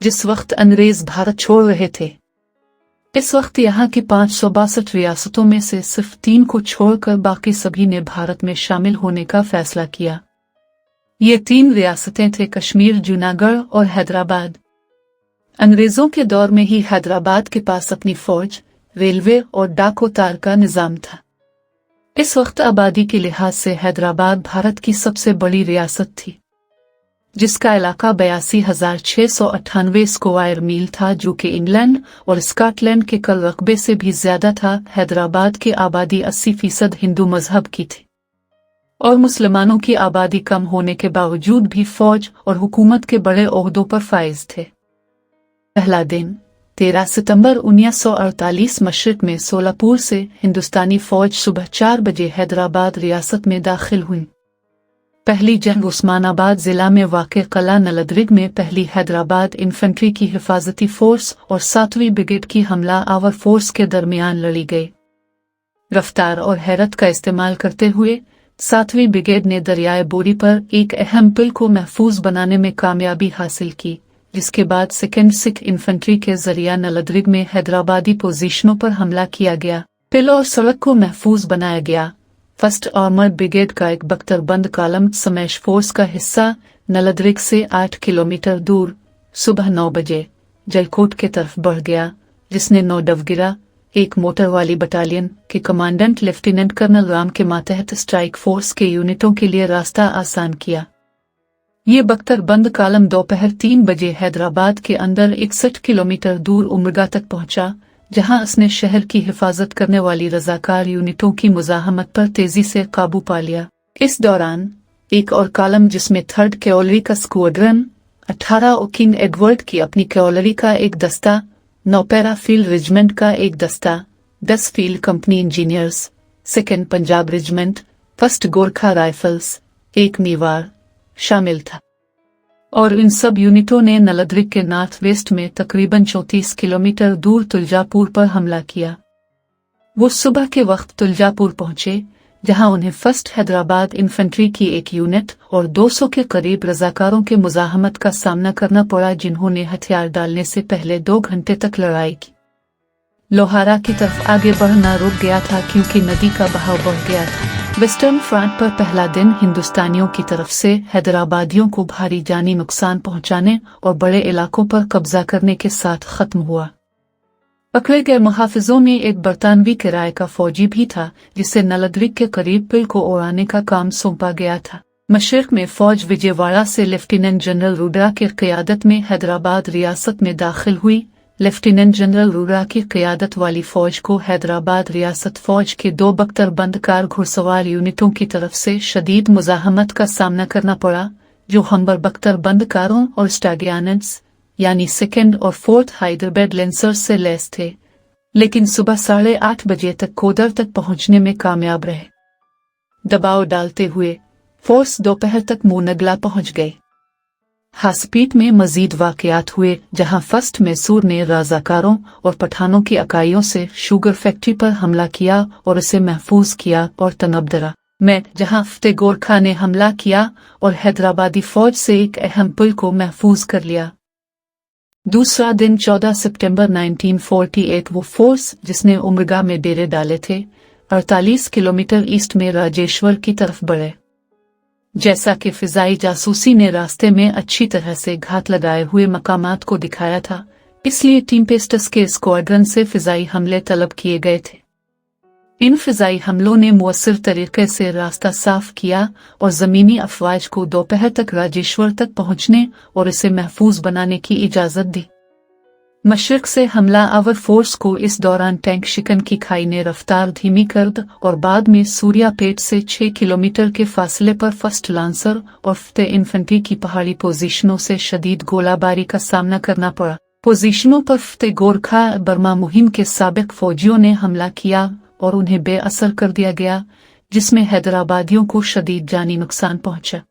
जिस वक्त अंग्रेज भारत छोड़ रहे थे। इस वक्त यहाँ की 562 रियासतों में से सिर्फ 3 को छोड़कर बाकी सभी ने भारत में शामिल होने का फैसला किया। ये 3 रियासतें थे कश्मीर, जूनागढ़ और हैदराबाद। अंग्रेजों के दौर में ही हैदराबाद के पास अपनी फौज, रेलवे और डाको तार का निजाम था। इस वक्त आबादी के लिहाज से हैदराबाद भारत की सबसे बड़ी रियासत थी, जिसका इलाका 82,698 स्क्वायर मील था, जो कि इंग्लैंड और स्कॉटलैंड के कल रकबे से भी ज्यादा था। हैदराबाद की आबादी 80% हिंदू मजहब की थी और मुसलमानों की आबादी कम होने के बावजूद भी फौज और हुकूमत के बड़े ओहदों पर फाइज थे। पहला दिन 13 सितंबर 1948 मशरिक में सोलापुर से हिंदुस्तानी फौज सुबह 4 बजे हैदराबाद रियासत में दाखिल हुई। पहली जंग उस्मानाबाद जिला में वाक़ कला नलदरिग में पहली हैदराबाद इन्फेंट्री की हिफाजती फोर्स और 7वीं ब्रिगेड की हमला आवर फोर्स के दरमियान लड़ी गई। रफ्तार और हैरत का इस्तेमाल करते हुए 7वीं ब्रिगेड ने दरियाए बोरी पर एक अहम पुल को महफूज बनाने में कामयाबी हासिल की, जिसके बाद सेकेंड सिख इन्फेंट्री के जरिया नलदरिग में हैदराबादी पोजीशनों पर हमला किया गया। पुल और सड़क को महफूज बनाया गया। फर्स्ट आर्मर्ड ब्रिगेड का एक बख्तरबंद कालम समैश फोर्स का हिस्सा नलदरिग से 8 किलोमीटर दूर सुबह 9 बजे जलकोट के तरफ बढ़ गया, जिसने 9 डवगिरा, एक मोटर वाली बटालियन के कमांडेंट लेफ्टिनेंट कर्नल राम के मातहत स्ट्राइक फोर्स के यूनिटों के लिए रास्ता आसान किया। ये बख्तरबंद कालम दोपहर 3 बजे हैदराबाद के अंदर 61 किलोमीटर दूर उमरगा तक पहुंचा, जहां उसने शहर की हिफाजत करने वाली रजाकार यूनिटों की मुजाहमत पर तेजी से काबू पा लिया। इस दौरान एक और कालम, जिसमें 3rd कैवलरी का स्क्वाड्रन, 18 और किंग एडवर्ड की अपनी कैवलरी का एक दस्ता, 9 पैरा फील्ड रेजिमेंट का एक दस्ता, 10 field company engineers, 2nd Punjab regiment, 1st Gorkha rifles, 1 मीवार शामिल था। और इन सब यूनिटों ने नलदरिग के नॉर्थ वेस्ट में तकरीबन 34 किलोमीटर दूर तुलजापुर पर हमला किया। वो सुबह के वक्त तुलजापुर पहुंचे, जहां उन्हें 1st हैदराबाद इन्फेंट्री की एक यूनिट और 200 के करीब रजाकारों के मुजाहमत का सामना करना पड़ा, जिन्होंने हथियार डालने से पहले 2 घंटे तक लड़ाई की। लोहारा की तरफ आगे बढ़ना रुक गया था क्योंकि नदी का बहाव बढ़ गया था। वेस्टर्न फ्रंट पर पहला दिन हिंदुस्तानियों की तरफ से हैदराबादियों को भारी जानी नुकसान पहुंचाने और बड़े इलाकों पर कब्जा करने के साथ खत्म हुआ। पकड़े गए मुहाफिजों में एक बरतानवी किराए का फौजी भी था, जिसे नलदरिग के करीब पुल को उड़ाने का काम सौंपा गया था। मशरिक में फौज विजयवाड़ा से लेफ्टिनेंट जनरल रुद्रा की क़यादत में हैदराबाद रियासत में दाखिल हुई। लेफ्टिनेंट जनरल रुद्रा की क़यादत वाली फौज को हैदराबाद रियासत फौज के 2 बख्तरबंद कार घुड़सवार यूनिटों की तरफ से शदीद मुजाहमत का सामना करना पड़ा, जो हमबर बख्तरबंद कारों और स्टैगियानट्स यानी 2nd और 4th हैदराबाद लेंसर्स से लैस थे, लेकिन सुबह 8:30 बजे तक कोदर तक पहुंचने में कामयाब रहे। दबाव डालते हुए फोर्स दोपहर तक मुनगला पहुंच गए। हासपीट में मजीद वाक़यात हुए, जहां 1st मैसूर ने रज़ाकारों और पठानों की इकाइयों से शुगर फैक्ट्री पर हमला किया और उसे महफूज किया, और तनबदरा में जहां फतेह गोरखा ने हमला किया और हैदराबादी फौज से एक अहम पुल को महफूज कर लिया। दूसरा दिन 14 सितंबर 1948 वो फोर्स, जिसने उमरगा में डेरे डाले थे, 48 किलोमीटर ईस्ट में राजेश्वर की तरफ बढ़े। जैसा कि फिजाई जासूसी ने रास्ते में अच्छी तरह से घात लगाए हुए मकामात को दिखाया था, इसलिए टेम्पेस्टस के स्क्वाड्रन से फिजाई हमले तलब किए गए थे। इन फिजाई हमलों ने मुअस्सिर तरीके से रास्ता साफ किया और जमीनी अफवाज को दोपहर तक राजेश्वर तक पहुंचने और इसे महफूज बनाने की इजाजत दी। मशरिक से हमला आवर फोर्स को इस दौरान टैंक शिकन की खाई ने रफ्तार धीमी कर दी और बाद में सूर्यापेट से 6 किलोमीटर के फासले पर 1st लांसर और फतेह इन्फेंट्री की पहाड़ी पोजीशनों से शदीद गोलाबारी का सामना करना पड़ा। पोजीशनों पर फतेह गोरखा बर्मा मुहिम के साबिक फौजियों ने हमला किया और उन्हें बेअसर कर दिया गया, जिसमें हैदराबादियों को शदीद जानी नुकसान पहुंचा।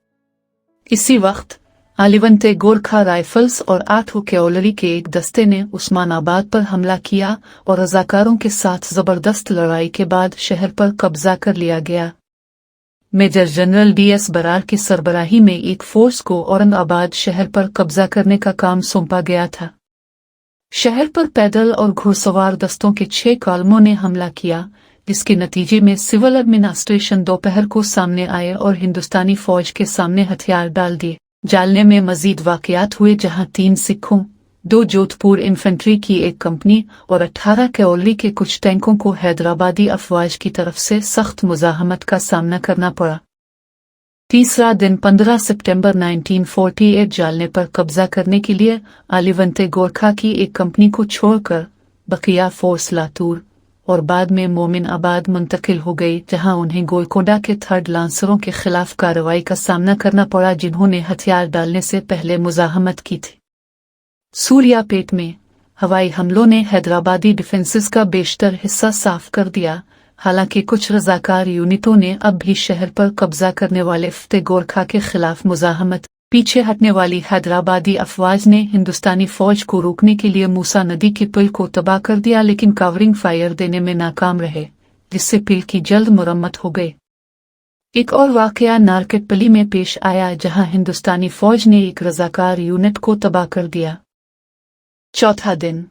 इसी वक्त आलिवंते गोरखा राइफल्स और 8वीं कैवलरी के एक दस्ते ने उस्मानाबाद पर हमला किया और रजाकारों के साथ जबरदस्त लड़ाई के बाद शहर पर कब्जा कर लिया गया। मेजर जनरल DS बरार की सरबराही में एक फोर्स को औरंगाबाद शहर पर कब्जा करने का काम सौंपा गया था। शहर पर पैदल और घुड़सवार दस्तों के 6 कॉलमों ने हमला किया, जिसके नतीजे में सिविल एडमिनिस्ट्रेशन दोपहर को सामने आए और हिंदुस्तानी फौज के सामने हथियार डाल दिए। जालने में मजीद वाकयात हुए, जहां 3 सिखों, 2 जोधपुर इन्फेंट्री की एक कंपनी और 18 कैवलरी के कुछ टैंकों को हैदराबादी अफवाज की तरफ से सख्त मुजाहमत का सामना करना पड़ा। तीसरा दिन 15 सितंबर 1948 जालने पर कब्जा करने के लिए आलिवंते गोरखा की एक कंपनी को छोड़कर बकिया फोर्स लातूर और बाद में मोमिनाबाद मुंतकिल हो गई, जहां उन्हें गोलकोंडा के 3rd लांसरों के खिलाफ कार्रवाई का सामना करना पड़ा, जिन्होंने हथियार डालने से पहले मुजाहमत की थी। सूर्यापेट में हवाई हमलों ने हैदराबादी डिफेंसेस का बेशतर हिस्सा साफ कर दिया। हालांकि कुछ रजाकार यूनिटों ने अब भी शहर पर कब्जा करने वाले फतेह गोरखा के खिलाफ मुजाहमत। पीछे हटने वाली हैदराबादी अफवाज ने हिंदुस्तानी फौज को रोकने के लिए मूसा नदी की पुल को तबाह कर दिया, लेकिन कवरिंग फायर देने में नाकाम रहे, जिससे पुल की जल्द मुरम्मत हो गई। एक और वाकया नारकेटपली में पेश आया, जहां हिंदुस्तानी फौज ने एक रजाकार यूनिट को तबाह कर दिया। चौथा दिन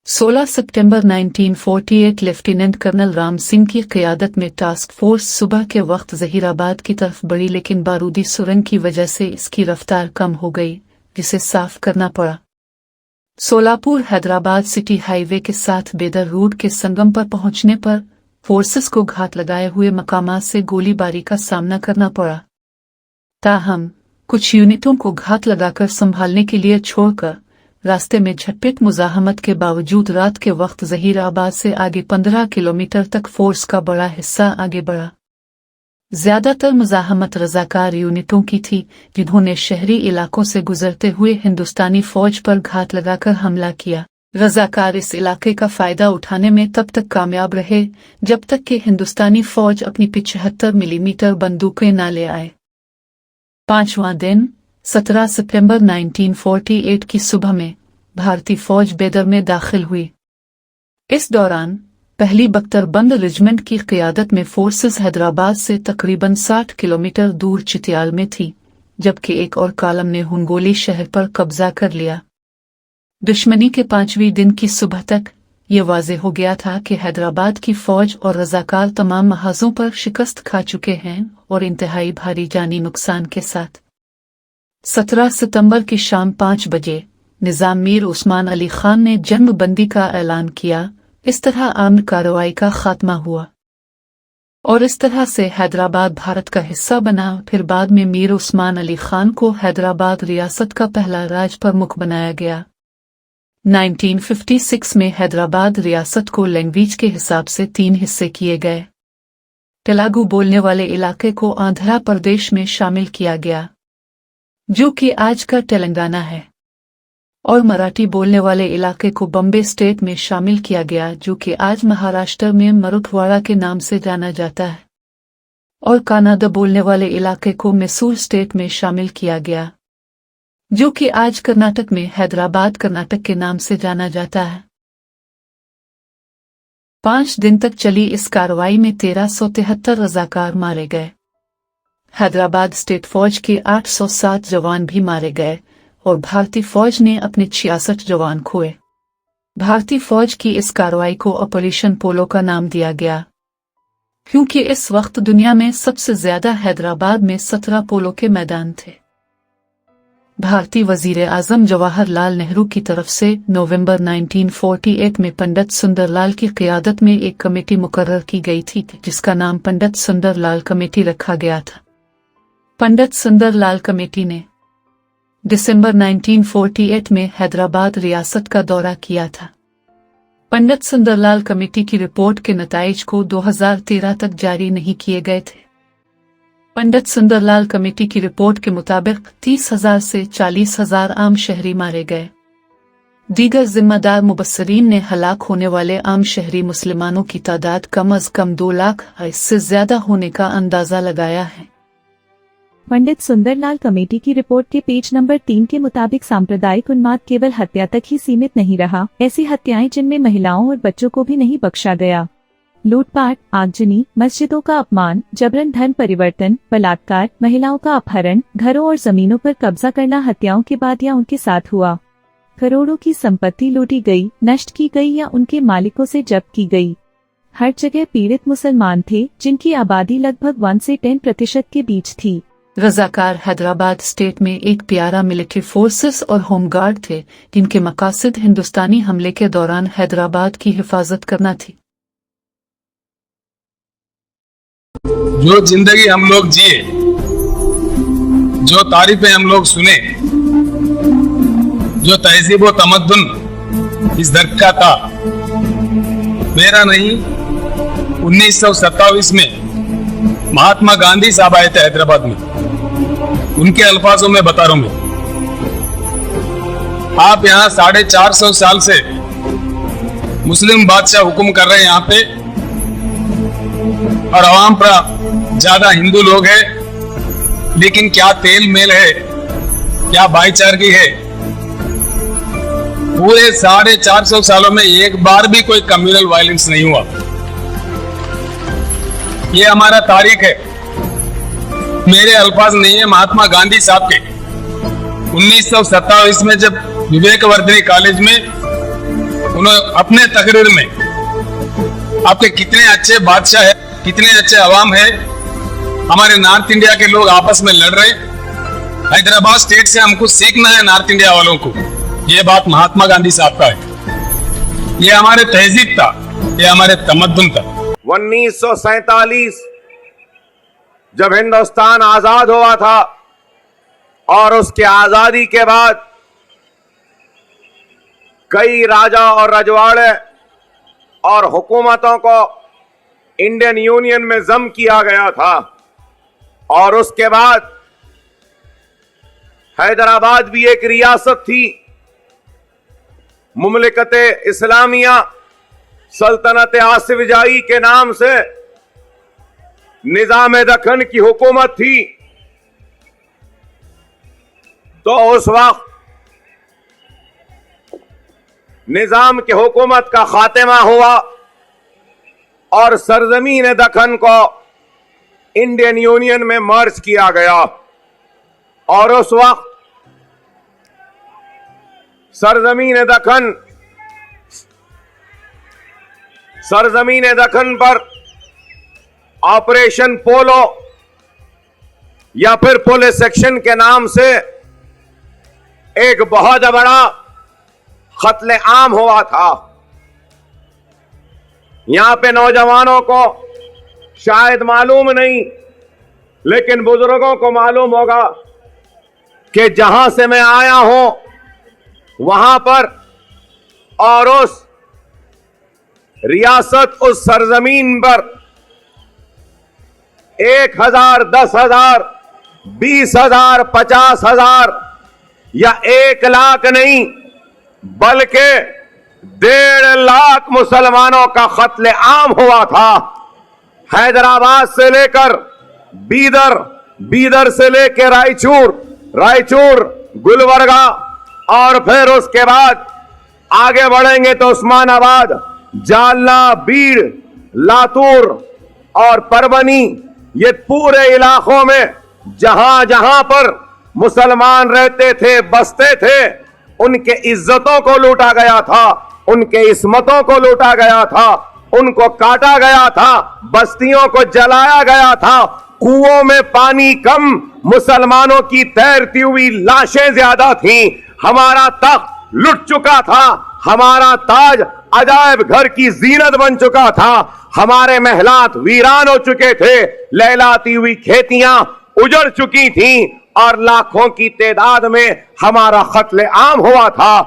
16 सितंबर 1948 लेफ्टिनेंट कर्नल राम सिंह की क़यादत में टास्क फोर्स सुबह के वक्त ज़हीराबाद की तरफ बढ़ी, लेकिन बारूदी सुरंग की वजह से इसकी रफ्तार कम हो गई, जिसे साफ करना पड़ा। सोलापुर हैदराबाद सिटी हाईवे के साथ बेदर रोड के संगम पर पहुंचने पर फोर्सेस को घात लगाए हुए मकामात से गोलीबारी का सामना करना पड़ा। ताहम कुछ यूनिटों को घात लगाकर संभालने के लिए छोड़कर रास्ते में झटपट मुजाहमत के बावजूद रात के वक्त ज़हीराबाद से आगे 15 किलोमीटर तक फोर्स का बड़ा हिस्सा आगे बढ़ा। ज्यादातर मुजाहमत रजाकार यूनिटों की थी, जिन्होंने शहरी इलाकों से गुजरते हुए हिंदुस्तानी फौज पर घात लगाकर हमला किया। रजाकार इस इलाके का फायदा उठाने में तब तक कामयाब रहे जब तक कि हिंदुस्तानी फौज अपनी 75 मिलीमीटर बंदूकें न ले आए। पांचवां दिन 17 सितंबर 1948 की सुबह में भारतीय फौज बेदर में दाखिल हुई। इस दौरान पहली बख्तरबंद रेजिमेंट की क़यादत में फोर्सेस हैदराबाद से तकरीबन 60 किलोमीटर दूर चित्याल में थी, जबकि एक और कॉलम ने हुनगोली शहर पर कब्जा कर लिया। दुश्मनी के 5वें दिन की सुबह तक ये वाज़ेह हो गया था कि हैदराबाद की फौज और रजाकार तमाम महाजों पर शिकस्त खा चुके हैं और इंतहाई भारी जानी नुकसान के साथ। 17 सितंबर की शाम 5 बजे निज़ाम मीर उस्मान अली खान ने जंगबंदी का ऐलान किया। इस तरह आर्म्ड कार्रवाई का खात्मा हुआ और इस तरह से हैदराबाद भारत का हिस्सा बना। फिर बाद में मीर उस्मान अली खान को हैदराबाद रियासत का पहला राज प्रमुख बनाया गया। 1956 में हैदराबाद रियासत को लैंग्वेज के हिसाब से 3 हिस्से किए गए। तेलुगु बोलने वाले इलाके को आंध्र प्रदेश में शामिल किया गया, जो कि आज का तेलंगाना है, और मराठी बोलने वाले इलाके को बॉम्बे स्टेट में शामिल किया गया, जो कि आज महाराष्ट्र में मराठवाड़ा के नाम से जाना जाता है, और कन्नड़ बोलने वाले इलाके को मैसूर स्टेट में शामिल किया गया, जो कि आज कर्नाटक में हैदराबाद कर्नाटक के नाम से जाना जाता है। 5 दिन तक चली इस कार्रवाई में 1373 रजाकार मारे गए। हैदराबाद स्टेट फौज के 807 जवान भी मारे गए और भारतीय फौज ने अपने 66 जवान खोए। भारतीय फौज की इस कार्रवाई को ऑपरेशन पोलो का नाम दिया गया, क्योंकि इस वक्त दुनिया में सबसे ज्यादा हैदराबाद में 17 पोलो के मैदान थे। भारतीय वजीर आजम जवाहरलाल नेहरू की तरफ से नवंबर 1948 में पंडित सुंदरलाल की क़यादत में एक कमेटी मुकर्रर की गई थी, जिसका नाम पंडित सुंदरलाल कमेटी रखा गया था। पंडित सुंदरलाल कमेटी ने दिसंबर 1948 में हैदराबाद रियासत का दौरा किया था। पंडित सुंदरलाल कमेटी की रिपोर्ट के नताइज को 2013 तक जारी नहीं किए गए थे। पंडित सुंदरलाल कमेटी की रिपोर्ट के मुताबिक 30,000 से 40,000 आम शहरी मारे गए। दीगर जिम्मेदार मुबस्सरीन ने हलाक होने वाले आम शहरी मुसलमानों की तादाद कम अज कम 2 लाख इससे ज्यादा होने का अंदाजा लगाया है। पंडित सुंदरलाल कमेटी की रिपोर्ट के पेज नंबर 3 के मुताबिक सांप्रदायिक उन्माद केवल हत्या तक ही सीमित नहीं रहा। ऐसी हत्याएं जिनमें महिलाओं और बच्चों को भी नहीं बख्शा गया। लूटपाट, आगजनी, मस्जिदों का अपमान, जबरन धर्म परिवर्तन, बलात्कार, महिलाओं का अपहरण, घरों और जमीनों पर कब्जा करना हत्याओं के बाद या उनके साथ हुआ। करोड़ों की संपत्ति लूटी गई, नष्ट की गई या उनके मालिकों से जब्त की गई। हर जगह पीड़ित मुसलमान थे, जिनकी आबादी लगभग 1 से 10% के बीच थी। रजाकार हैदराबाद स्टेट में एक प्यारा मिलिट्री फोर्सेस और होमगार्ड थे, जिनके मकासद हिंदुस्तानी हमले के दौरान हैदराबाद की हिफाजत करना थी। जो जिंदगी हम लोग जिए, जो तारीफें हम लोग सुने, जो तहजीब व तमद्दुन इस धरती का था, मेरा नहीं 1927 में महात्मा गांधी साहब आए थे हैदराबाद में। उनके अल्फाजों में बता रहा हूं मैं, आप यहाँ 450 साल से मुस्लिम बादशाह हुक्म कर रहे हैं यहाँ पे, और आवाम पर ज्यादा हिंदू लोग हैं, लेकिन क्या तेल मेल है, क्या भाईचारगी है। पूरे 450 सालों में एक बार भी कोई कम्युनल वायलेंस नहीं हुआ। ये हमारा तारीख है, मेरे अल्फाज नहीं है, महात्मा गांधी साहब के। 1927 में जब विवेकवर्धिनी कॉलेज में उन्होंने अपने तकरीर में आपके कितने अच्छे बादशाह है, कितने अच्छे अवाम है, हमारे नॉर्थ इंडिया के लोग आपस में लड़ रहे, हैदराबाद स्टेट से हमको सीखना है नॉर्थ इंडिया वालों को। ये बात महात्मा गांधी साहब का है, ये हमारे तहजीब था, ये हमारे तमद्दुन था। 1947 जब हिंदुस्तान आजाद हुआ था और उसके आजादी के बाद कई राजा और रजवाड़े और हुकूमतों को इंडियन यूनियन में जम किया गया था, और उसके बाद हैदराबाद भी एक रियासत थी। मुमलिकत इस्लामिया सल्तनत आसिफ जाही के नाम से निजाम दखन की हुकूमत थी। तो उस वक्त निजाम की हुकूमत का खात्मा हुआ और सरजमीन दखन को इंडियन यूनियन में मर्ज किया गया, और उस वक्त सरजमीन दखन पर ऑपरेशन पोलो या फिर पुलिस सेक्शन के नाम से एक बहुत बड़ा कत्ले आम हुआ था। यहां पे नौजवानों को शायद मालूम नहीं, लेकिन बुजुर्गों को मालूम होगा कि जहां से मैं आया हूं वहां पर और उस रियासत, उस सरजमीन पर 1000, 10,000, 20,000, 50,000 या 1 लाख नहीं, बल्कि 1.5 लाख मुसलमानों का कत्ले आम हुआ था। हैदराबाद से लेकर बीदर, बीदर से लेकर रायचूर, गुलबर्गा, और फिर उसके बाद आगे बढ़ेंगे तो उस्मानाबाद, जालना, बीड़, लातूर और परभनी, ये पूरे इलाकों में जहां जहां पर मुसलमान रहते थे, बसते थे, उनके इज्जतों को लूटा गया था, उनके इस्मतों को लूटा गया था, उनको काटा गया था, बस्तियों को जलाया गया था, कुओं में पानी कम, मुसलमानों की तैरती हुई लाशें ज्यादा थीं। हमारा तख्त लुट चुका था, हमारा ताज अजायब घर की जीनत बन चुका था, हमारे महलात वीरान हो चुके थे, लहलाती हुई खेतियां उजड़ चुकी थीं, और लाखों की तादाद में हमारा कत्ले आम हुआ था।